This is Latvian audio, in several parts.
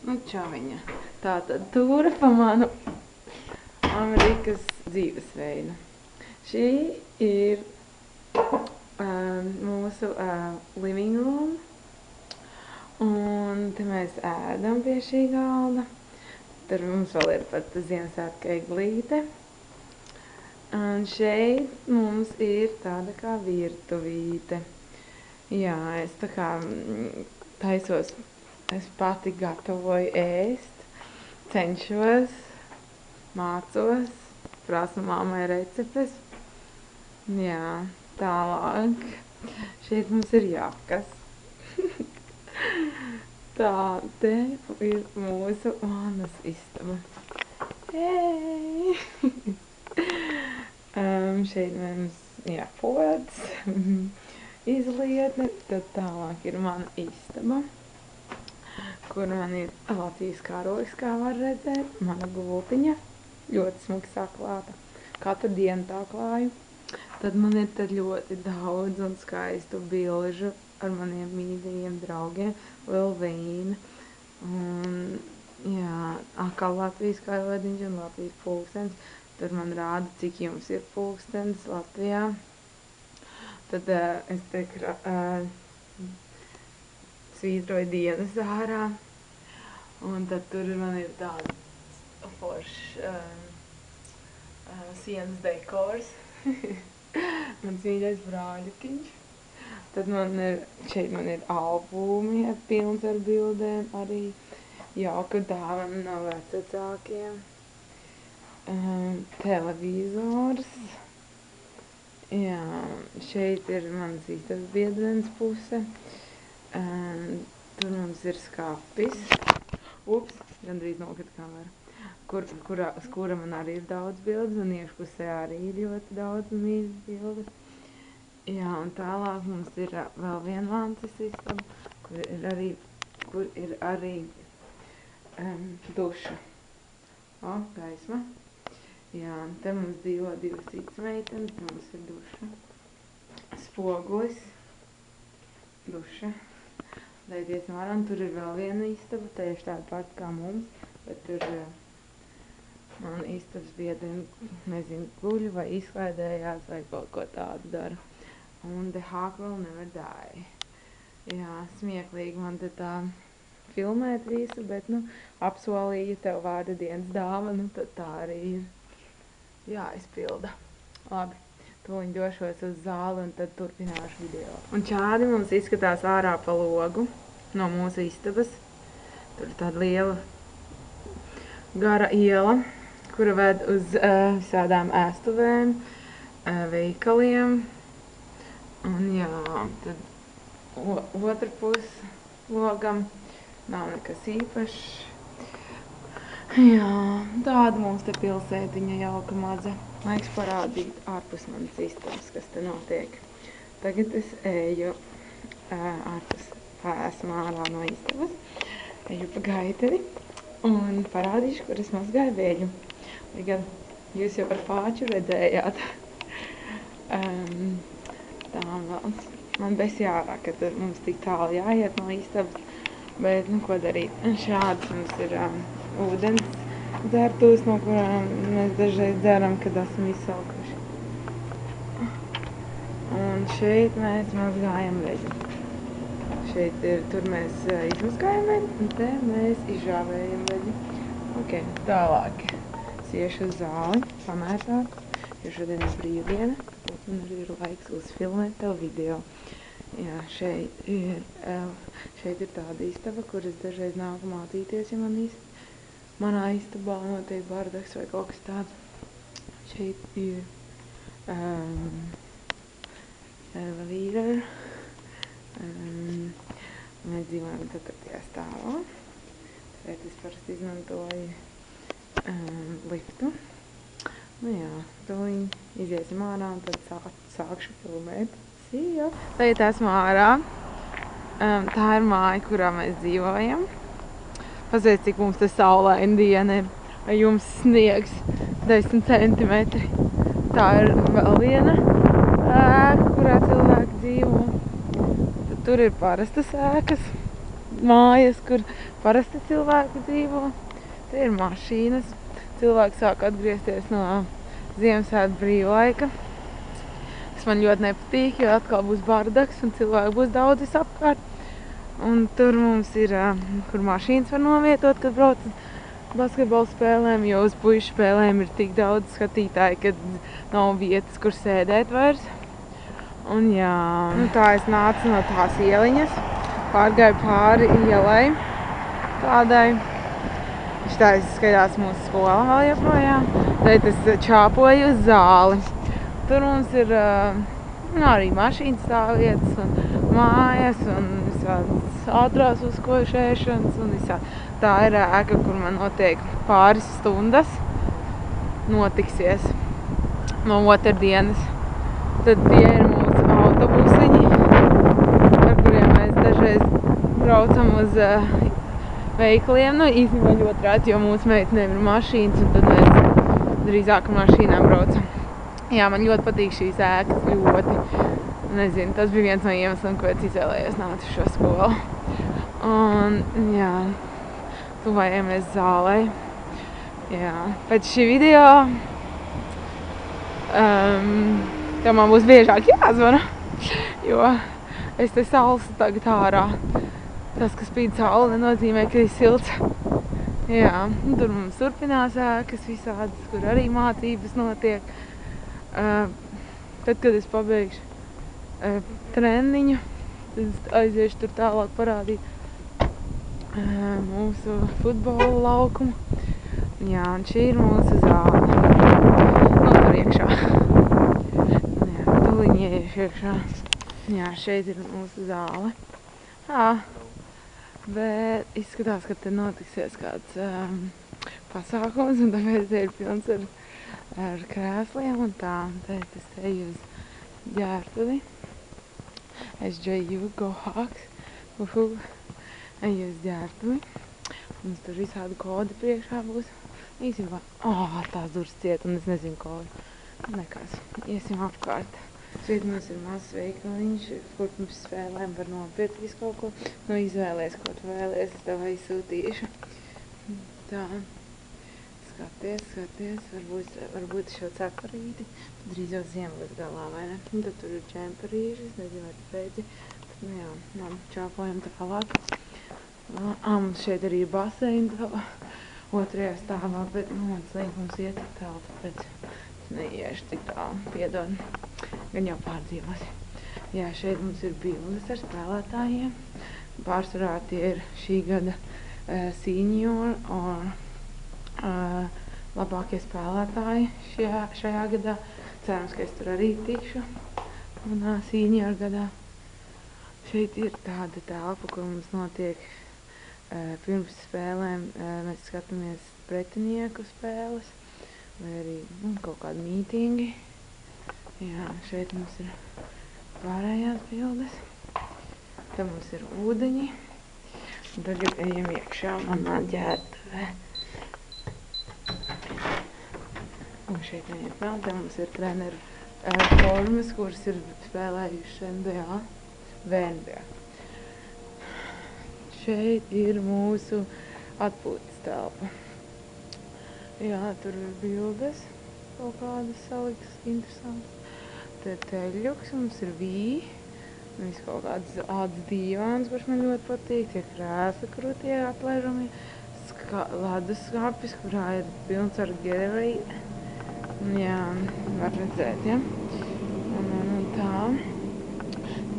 Nu, čaviņa. Tātad tūra pa manu Amerikas dzīvesveidu. Šī ir mūsu living room. Un te mēs ēdam pie šī galda. Tur mums vēl ir pat Ziemassvētku eglīte. Un šeit mums ir tāda kā virtuvīte. Jā, es tā kā taisos, es pati gatavoju ēst, cenšos, mācos, prasu mammai receptes. Jā, tālāk. Šeit mums ir jakas. Tā, te ir mūsu vānas istaba. Hei! Šeit mums, jā, pods, izlietne, tad tālāk ir mana istaba, kur man ir Latvijas karogs, kā var redzēt, mana gultiņa, ļoti smuki saklāta. Katru dienu tā klāju. Tad man ir tad ļoti daudz un skaistu bilžu ar maniem mīļajiem draugiem, vēl vīna. Un, jā, atkal Latvijas karodiņš un Latvijas pulkstens. Tur man rāda, cik jums ir pulkstens Latvijā. Tad es te svītroju dienas ārā. Un tad tur man ir tāds foršs sienas dekors. Mans mīļais brāļukiņš. Tad šeit man ir albumi pilns ar bildēm, arī jauka dāvana no vecākiem. Televizors. Jā, šeit ir manas istabas biedrenes puse. Tur mums ir skapis. Ups, gandrīz nokrita kamera. Kura man arī ir daudz bildes, un iekšpusē arī ir ļoti daudz mīļas bildes. Jā, un tālāk mums ir vēl viena lances istaba, kur ir arī duša. O, gaisma. Jā, un te mums dzīvo divas citas meitenes, mums ir duša, spogulis, duša. Tad iesim ārā, un tur ir vēl viena istaba, tieši tāda pati kā mums, bet tur man istabas biedreni, nezinu, guļ vai izklaidējās vai kaut ko tādu dara. Un the hawk will never die. Jā, smieklīgi man te tā filmēt visu, bet, apsolīju tev vārda dienas dāvanu, tad tā arī ir. Jāizpilda. Labi, tūliņ došos uz zāli un tad turpināšu video. Un šādi mums izskatās ārā pa logu no mūsu istabas. Tur ir tāda liela gara iela, kura ved uz visādām ēstuvēm, veikaliem. Un jā, tad otra pus logam nav nekas īpašs. Jā, tāda mums te pilsētiņa jauka maza. Laiks parādīt ārpus manas istabas, kas te notiek. Tagad es eju esmu ārā no istabas, eju pa gaiteri un parādīšu, kur es mazgāju veļu. Tagad jūs jau ar pāču redzējāt. Tā vēl. Man besī ārā, ka tur mums tik tālu jāiet no istabas, bet, ko darīt. Šāds mums ir ūdens dzērtūs, no kurām mēs dažreiz dzeram, kad esam izsalkuši. Un šeit mēs mazgājam veļu. Tur mēs izmazgājam veļu, un te mēs izžāvējam veļu. Ok, tālāk. Es iešu uz zāli, pamētāt, jo šodien ir brīvdiena, tāpēc man arī ir laiks uzfilmēt tev video. Jā, šeit ir tāda istaba, kur es dažreiz nāku mācīties, ja manā istabā notiek bardaks vai kaut kas tāds. Šeit ir elevīra. Mēs dzīvojam 4. stāvā. Šeit es parasti izmantoju liftu. Jā, tūliņ iziesim ārā un tad sākšu filmēt. See ya! Tagad esmu ārā. Tā ir māja, kurā mēs dzīvojam. Paziet, cik mums te saulaina diena ir. Vai jums sniegs 10 centimetri. Tā ir vēl viena ēka, kurā cilvēki dzīvo. Tad tur ir parastas ēkas. mājas, kur parasti cilvēki dzīvo. Te ir mašīnas. Cilvēki sāk atgriezties no Ziemassvētku brīvlaika. Tas man ļoti nepatīk, jo atkal būs bardaks un cilvēki būs daudz visapkārt. Un tur mums ir, kur mašīnas var novietot, kad brauc basketbola spēlēm, jo uz puišu spēlēm ir tik daudz skatītāji, kad nav vietas, kur sēdēt vairs. Un jā, nu tā es nācu no tās ieliņas, pārgāju pāri ielai tādai. Šitā skatās mūsu skola vēl joprojām. Tad es čāpoju uz zāli. Tur mums ir arī mašīnas stāvvietas un mājas un visādas ātrās uzkošēšanas un visādi. Tā ir ēka, kur man notiek pāris stundas notiksies no otrdienas. Tad tie ir mūsu autobusiņi, ar kuriem mēs dažreiz braucam uz veikaliem. Nu, īstenībā ļoti reti, jo mūsu meitenēm ir mašīnas, un tad mēs drīzāk ar mašīnām braucam. Jā, man ļoti patīk šīs ēkas, ļoti. Nezinu, tas bija viens no iemesliem, ko es izvēlējos nākt uz šo skolu. Un, jā, tuvojamies zālei. Jā, pēc šī video tev man būs biežāk jāzvana, jo es te salsu tagad ārā. Tas, ka spīd saule, nenozīmē, ka ir silts. Jā, tur mums turpinās ēkas visādas, kur arī mācības notiek. Tad, kad es pabeigšu treniņu, tad es aiziešu tur tālāk parādīt mūsu futbola laukumu. Jā, un šī ir mūsu zāle. Nu, tur iekšā. Jā, tuliņi iešu iekšā. Jā, šeit ir mūsu zāle. Jā, bet izskatās, ka te notiksies kāds pasākums, un tāpēc te ir pilns ar krēsliem un tā. Tad es eju uz ģērtuvi. SJU, go Hawks. Eju uz ģērtuvi. Mums tur visādi kodi priekšā būs. Īsībā, tās durvis ciet, un es nezinu kodu. Nekas, iesim apkārt. Šeit mums ir mazs veikaliņš, kur pirms spēlēm var nopirkt visu kaut ko. Nu, izvēlies, ko tu vēlies, es tev aizsūtīšu. Tā. Skaties, varbūt šo ceparīti. Tad drīz jau ziema būs galā, vai ne? Un tad tur ir džemperīši, es nezinu, vai tu beidzi. Tad, nu jā, labi, čāpojam tālāk. Mums šeit arī ir baseina otrajā stāvā, bet, nu, man slīk mums iet tik tālu, tāpēc es neiešu tik tālu, piedod. Gan jau pārdzīvos. Jā, šeit mums ir bildes ar spēlētājiem. Pārsvarā tie ir šī gada senior un labākie spēlētāji šajā gadā. Cerams, ka es tur arī tikšu manā senior gadā. Šeit ir tāda telpa, kur mums notiek pirms spēlēm. Mēs skatāmies pretinieku spēles vai arī kaut kādi mītingi. Jā, šeit mums ir pārējās bildes. Te mums ir ūdeņi. Un tagad ejam iekšā manā ģērbtuvē. Un šeit neiet vēl, te mums ir treneru formas, kuras ir spēlējuši VNBA. Šeit ir mūsu atpūtas telpa. Jā, tur ir bildes, kaut kādas saliktas interesantas. Te ir teļuks, mums ir viss kaut kāds ādas dīvāns, kurš man ļoti patīk. Tie krēsli, kur tie atlaižamie. Ledus skapis, kurā ir pilns ar Gatorade. Jā, var redzēt, ja? Un tā.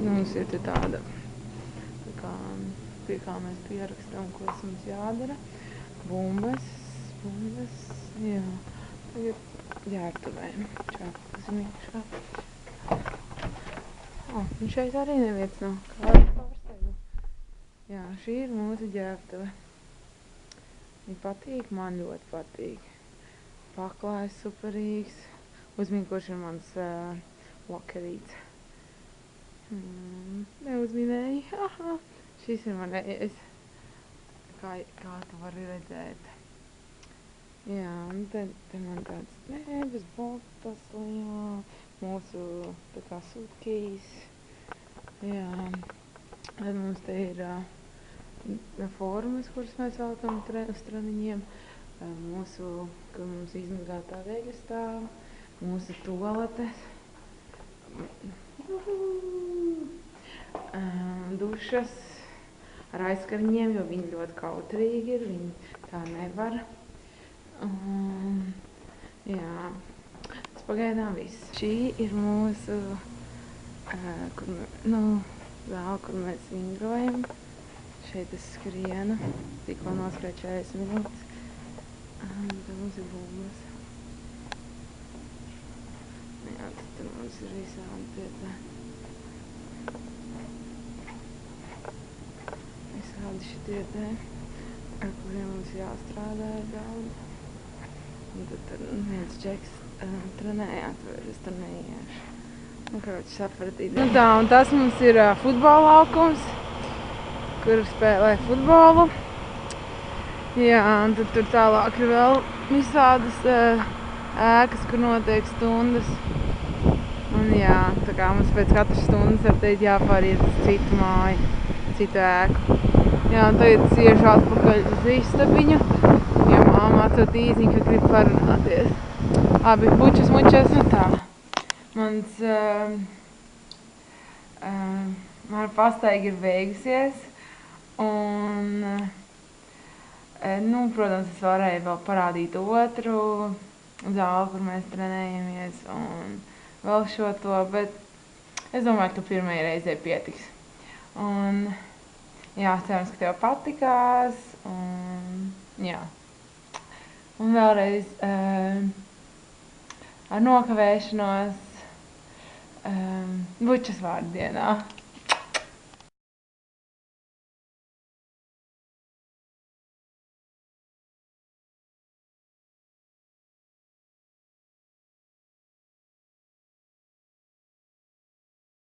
Mums ir te tāda, pie kā mēs pierakstam, ko mums jādara. Bumbas, jā. Tagad ģērbtuvēm. Čāpāsim iekšā. Un šeit arī neviens nav. Kāda pārsteiguma. Jā, šī ir mūsu ģērbtuve. Viņa patīk, man ļoti patīk. Paklājs superīgs. Uzmini, kurš ir mans lokerīts. Neuzminēji. Aha, šis ir manējais. Kā tu vari redzēt. Jā, un te man tāds drēbes, botas, jā, mūsu tā kā sutkīs. Jā, tad mums te ir formas, kuras mēs velkam uz treniņiem, kur mums izmazgātā veļa stāv, mūsu toaletes, dušas ar aizkarņiem, jo viņi ļoti kautrīgi ir, viņi tā nevar. Jā, tas pagaidām viss. Šī ir mūsu zāle, kur mēs vingrojam. Šeit es skrienu, tikko noskrēju 40 minūtes. Tad mums ir bumbas. Jā, tad mums ir visādi tie visādi šitie te, ar kuriem mums jāstrādā daudz. Un tad viens džeks trenējāt, vai es tur neiešu. Sapratīt. Nu tā, un tas mums ir futbola laukums, kur spēlē futbolu. Jā, un tad tur tālāk ir vēl visādas ēkas, kur notiek stundas. Un jā, tā kā mums pēc katras stundas var teikt jāpāriet uz citu māju, citu ēku. Jā, un tagad es iešu atpakaļ uz istabiņu, jo māma atsūt īziņu, ka grib parunāties. Labi, bučas, mučas, nu tā. Mana pastaiga ir beigusies, un, protams, es varēju vēl parādīt otru zāli, kur mēs trenējamies, un vēl šo to, bet es domāju, ka pirmajai reizei pietiks. Un, jā, cerams, ka tev patikās, un, jā. Un vēlreiz ar nokavēšanos bučas vārdienā.